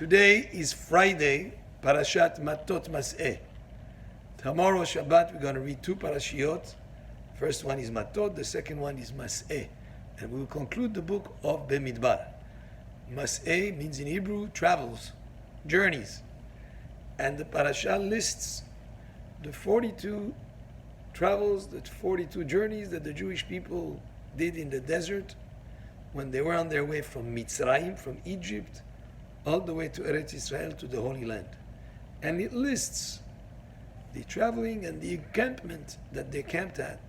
Today is Friday, Parashat Matot-Masei. Tomorrow, Shabbat, we're going to read two parashiot. First one is Matot, the second one is Masei. And we will conclude the book of Bemidbar. Masei means in Hebrew, travels, journeys. And the parasha lists the 42 travels, the 42 journeys that the Jewish people did in the desert when they were on their way from Mitzrayim, from Egypt, all the way to Eretz Israel, to the Holy Land. And it lists the traveling and the encampment that they camped at,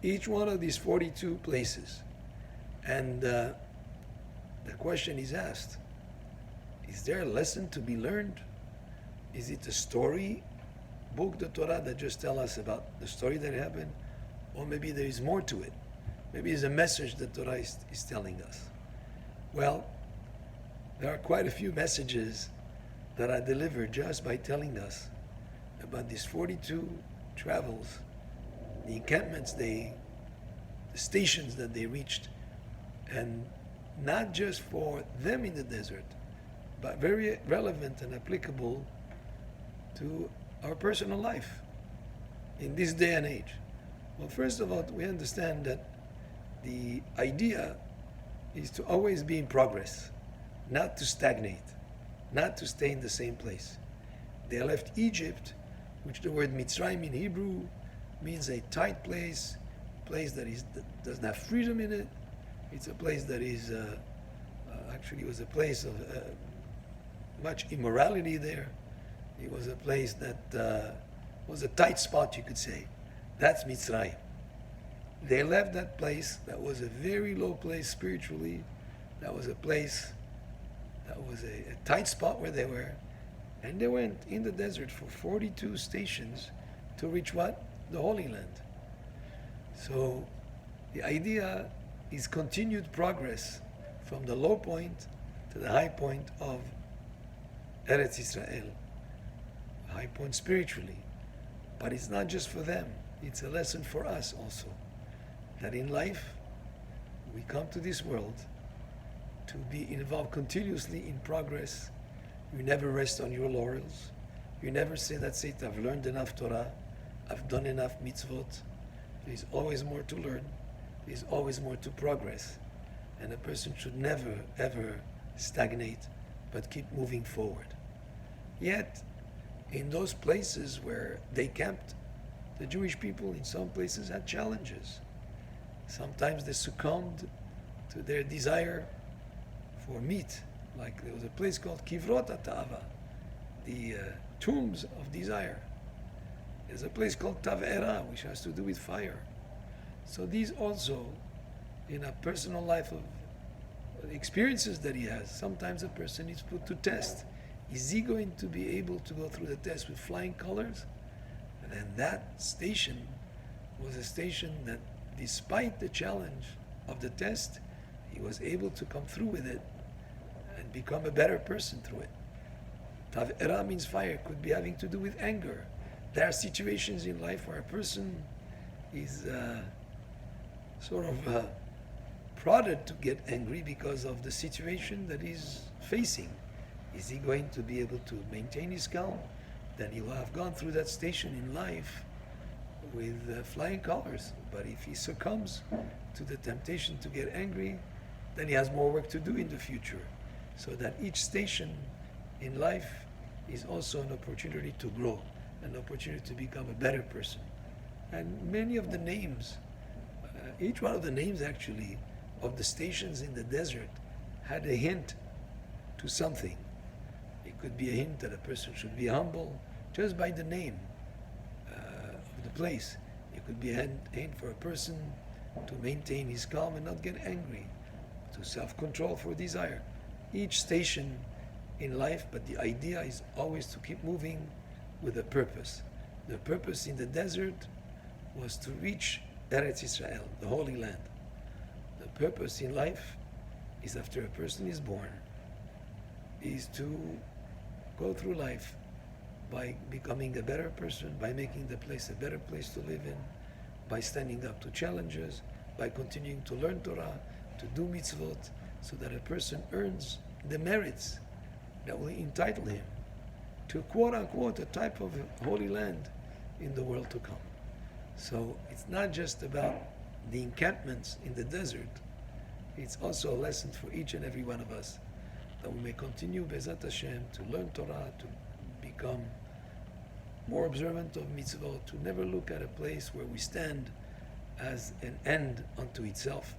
each one of these 42 places. And the question is asked, is there a lesson to be learned? Is it a story book, the Torah, that just tell us about the story that happened? Or maybe there is more to it. Maybe it's a message that Torah is telling us. Well, there are quite a few messages that are delivered just by telling us about these 42 travels, the encampments, the stations that they reached, and not just for them in the desert, but very relevant and applicable to our personal life in this day and age. Well, first of all, we understand that the idea is to always be in progress, not to stagnate, not to stay in the same place. They left Egypt, which the word Mitzrayim in Hebrew means a tight place, place that doesn't have freedom in it. It's a place that is, actually it was a place of much immorality there. It was a place that was a tight spot, you could say. That's Mitzrayim. They left that place that was a very low place spiritually. That was a place that was a tight spot where they were. And they went in the desert for 42 stations to reach what? The Holy Land. So the idea is continued progress from the low point to the high point of Eretz Israel. High point spiritually. But it's not just for them. It's a lesson for us also. That in life, we come to this world to be involved continuously in progress. You never rest on your laurels. You never say, that's it, I've learned enough Torah, I've done enough mitzvot. There's always more to learn. There's always more to progress. And a person should never, ever stagnate, but keep moving forward. Yet, in those places where they camped, the Jewish people in some places had challenges. Sometimes they succumbed to their desire for meat. Like there was a place called Kivrot HaTa'ava, the tombs of desire. There's a place called Tav'era, which has to do with fire. So these also, in a personal life of experiences that he has, sometimes a person is put to test. Is he going to be able to go through the test with flying colors? And then that station was a station that, despite the challenge of the test, he was able to come through with it and become a better person through it. Tav'era means fire, could be having to do with anger. There are situations in life where a person is prodded to get angry because of the situation that he's facing. Is he going to be able to maintain his calm? Then he will have gone through that station in life with flying colors. But if he succumbs to the temptation to get angry, then he has more work to do in the future. So that each station in life is also an opportunity to grow, an opportunity to become a better person. And many of the names, each one of the names actually, of the stations in the desert had a hint to something. It could be a hint that a person should be humble just by the name of the place. It could be a hint for a person to maintain his calm and not get angry, to self-control for desire. Each station in life, but the idea is always to keep moving with a purpose. The purpose in the desert was to reach Eretz Israel, the Holy Land. The purpose in life is, after a person is born, is to go through life by becoming a better person, by making the place a better place to live in, by standing up to challenges, by continuing to learn Torah, to do mitzvot, so that a person earns the merits that will entitle him to quote unquote a type of holy land in the world to come. So it's not just about the encampments in the desert, it's also a lesson for each and every one of us that we may continue Be'ezat Hashem to learn Torah, to become more observant of mitzvot, to never look at a place where we stand as an end unto itself,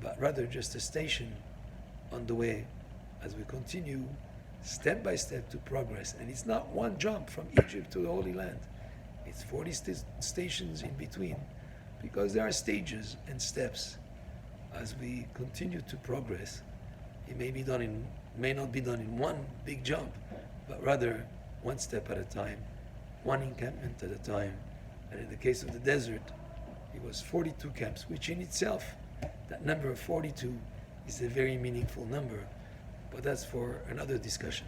but rather just a station on the way as we continue step by step to progress. And it's not one jump from Egypt to the Holy Land. It's 40 stations in between, because there are stages and steps as we continue to progress. It may not be done in one big jump, but rather one step at a time, one encampment at a time. And in the case of the desert, it was 42 camps, which in itself, that number of 42 is a very meaningful number, but that's for another discussion.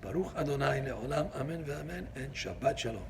Baruch Adonai le'olam, amen ve'amen, and Shabbat Shalom.